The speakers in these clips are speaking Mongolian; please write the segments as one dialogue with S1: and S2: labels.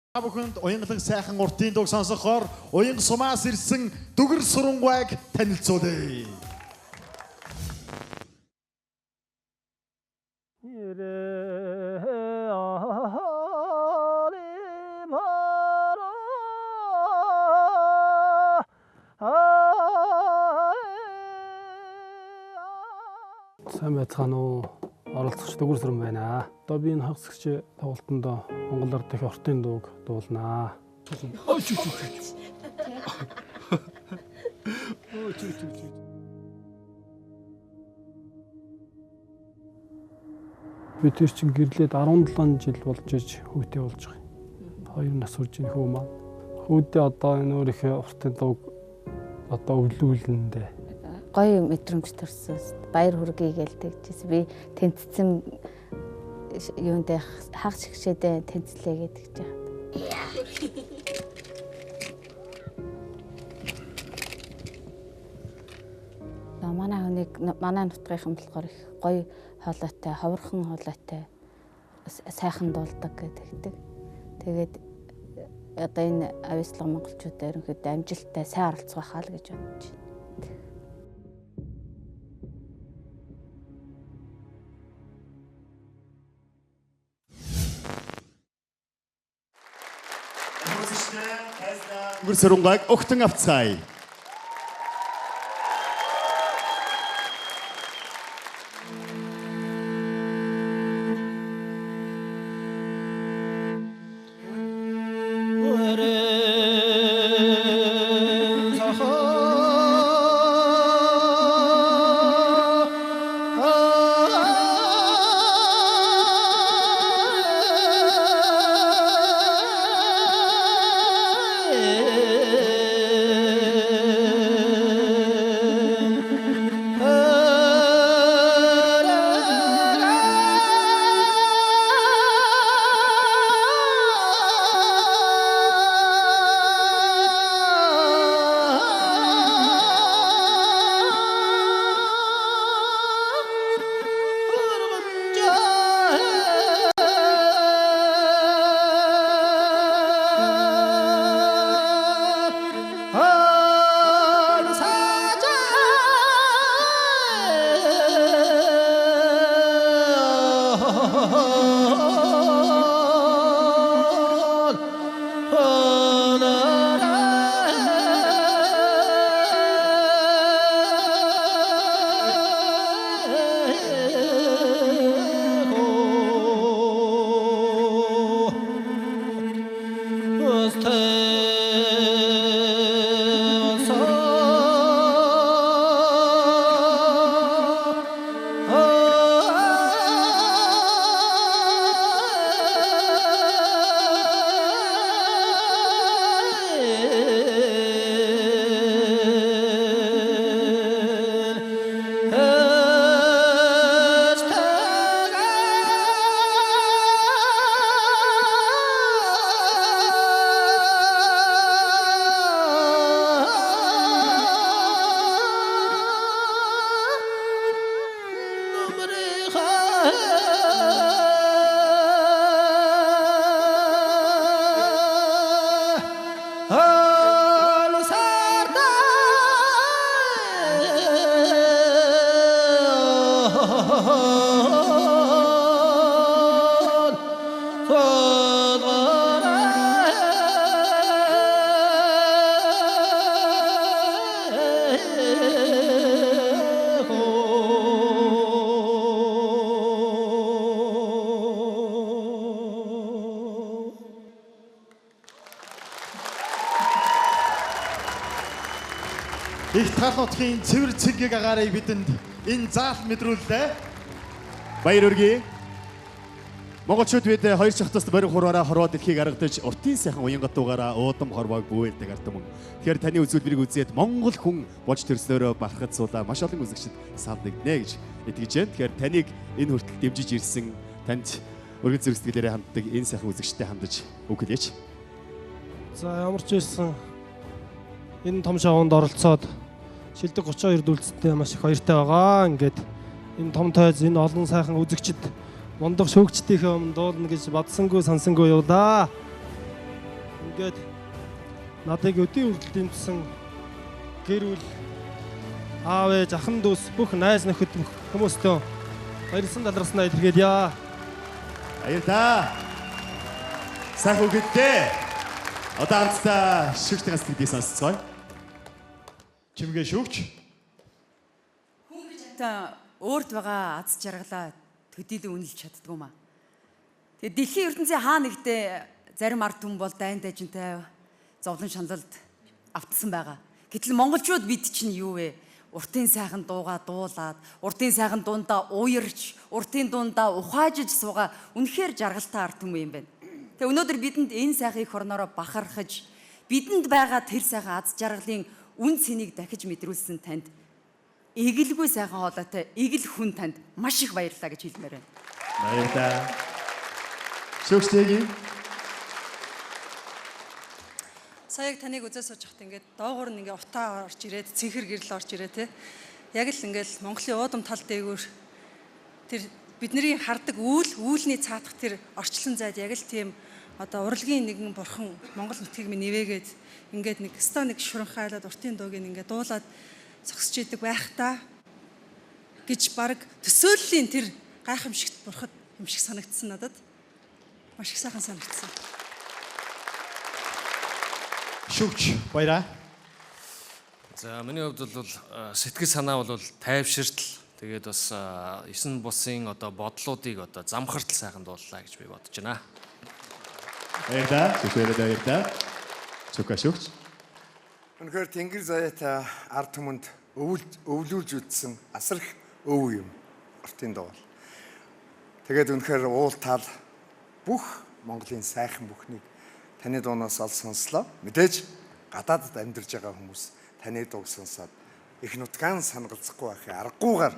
S1: Та бүхэнд уянгалаг сайхан уртын дуг сонсохоор уянг сумаас ирсэн дүгэр сурангааг танилцуулъя.
S2: Сайн байцгаана уу? Оролцогч Дүгэр Сүрэн байна. Одоо би энэ хагасгч тоглолтонд Монгол ард дэх ортын дууг дуулнаа. Би тэр чинь гэрлээд 17 жил болж иж хүүтэй болж байгаа. 2 нас хүрж ийн хүү маань. Хүүтэй одоо энэ өөрийнхөө ортын дууг одоо өвлүүлнэ.
S3: Гоё мэдрэмж төрсөн. Баяр хүргэе гэж тэгжээс би тэнцсэн юундээ хаг шигшээдээ тэнцлээ гэдэг ч яа. Манай хүнийг манай нутгийнхан болохоор их гоё хоолойтой, ховорхон хоолойтой сайхан дуулдаг гэдэг. Тэгээд одоо энэ авьяаслага монголчууд ерөнхийдөө амжилттай сайн оролцох байхаа л гэж бодож байна.
S1: Дүгэр сурангааг өгтөн авцгаая. Их тал нутгийн цэвэр цэнгийг агаарыг бидэнд энэ заалт мэдрүүллээ. Баяр хүргэе. Монголчууд бид хоёр шахтаст барин хураараа хорвоо дэлхийг аргадаж уртын сайхан уянгатуугаараа уудам хорвоог бүүэлдэг ард түмэн. Тэгэхээр таны үзүүлбэрийг үзээд монгол хүн болж төрснөөрөө бахархад суулаа маш олон үзэгчид савдагднэ гэж итгэж байна. Тэгэхээр таныг энэ хүртэл дэмжиж ирсэн танд өргөн зэрэг сэтгэлээрээ ханддаг энэ сайхан үзэгчтэй хандаж үг хэлээч.
S2: За ямар ч байсан энэ том шоунд оролцоод шилдэг 32 дүлцтэй маш их баяртай байгаа. Ингээд энэ том тойз энэ олон сайхан үзэгчд мундаг шүүгчдийнхээ өмнө дуулна гэж бодсонгүй сонсонгүй явлаа. ингээд надыг өдийн хүртэл дэмжсэн гэр бүл, аав ээж, ахын дүүс, бүх найз нөхөд хүмүүстөө баярлсан талархснаа илэрхийлье.
S1: Баяр та. Сайхан үгтэй. Одоо хамтдаа шүгтгээс гэдгийг сонсцгоё. Чимгээ шүгч.
S4: Хүн гэж та өөрт байгаа аз жаргалаа төдийлөн үнэлж чаддгүй маа. Тэгээ дэлхийн ертөнцийн хаа нэгтээ зарим ард түмэн бол дайн дайжинтай зовлон шаналлд автсан байгаа. Гэтэл монголчууд бид чинь юу вэ? Уртын сайхан дуугаа дуулаад, уртын сайхан дундаа уярч, уртын дундаа ухаажиж суугаа үнэхээр жаргалтай ард түмэн юм байна. Тэгээ өнөөдөр бидэнд энэ сайхан их орноороо бахархаж, бидэнд байгаа тэр сайхан аз жаргалын үн цэнийг дахиж мэдрүүлсэн танд эгэлгүй сайхан хоолойтой эгэл хүн танд маш их баярлалаа гэж хэлмээр байна.
S1: Баяр та. Шүгчтэйг.
S5: Саяг таныг үзээ сууж хат ингээд доогуур нь ингээд утаа орж ирээд цэнхэр гэрэл орж ирээ те. Яг л ингээд Монголын уудам тал дээгүүр тэр бидний хардаг үйлний цаатах тэр орчлон зайд яг л тийм одоо урлагийн нэгэн бурхан Монгол нутгийг минь нэвээгээд ингээд нэг шуран хайлаад уртын дууг ингээд дуулаад зогсож идэг байх та гэж баг төсөөллийн тэр гайхамшигт бурхад юм шиг санагдсан надад. Маш их сайхан санагдсан.
S1: Шүгч баяраа.
S6: За миний хувьд бол сэтгэл санаа бол тайвширтал тэгээд бас 9 бусын одоо бодлуудыг одоо замхартал сайхан дууллаа гэж би бодож байна.
S1: Баяр та. Баяр та. Шүгч.
S7: Үнэхээр Тэнгэр заяатай ард түмэнд өвлүүлж үтсэн асар их өв юм. Ортын дуул. Тэгээд үнэхээр уул тал бүх Монголын сайхан бүхнийг таны дуунаас ол сонслоо. Мэдээж гадаадд амьдарч байгаа хүмүүс таны дууг сонсоод их нутгаан сангалцахгүй байхын аргагүйгээр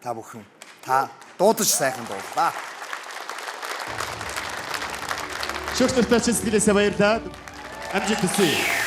S7: та бүхэн дуудаж сайхан дууллаа.
S1: Шүгч нартай сэтгэлээсээ баярлалаа. Амжилт хүсье.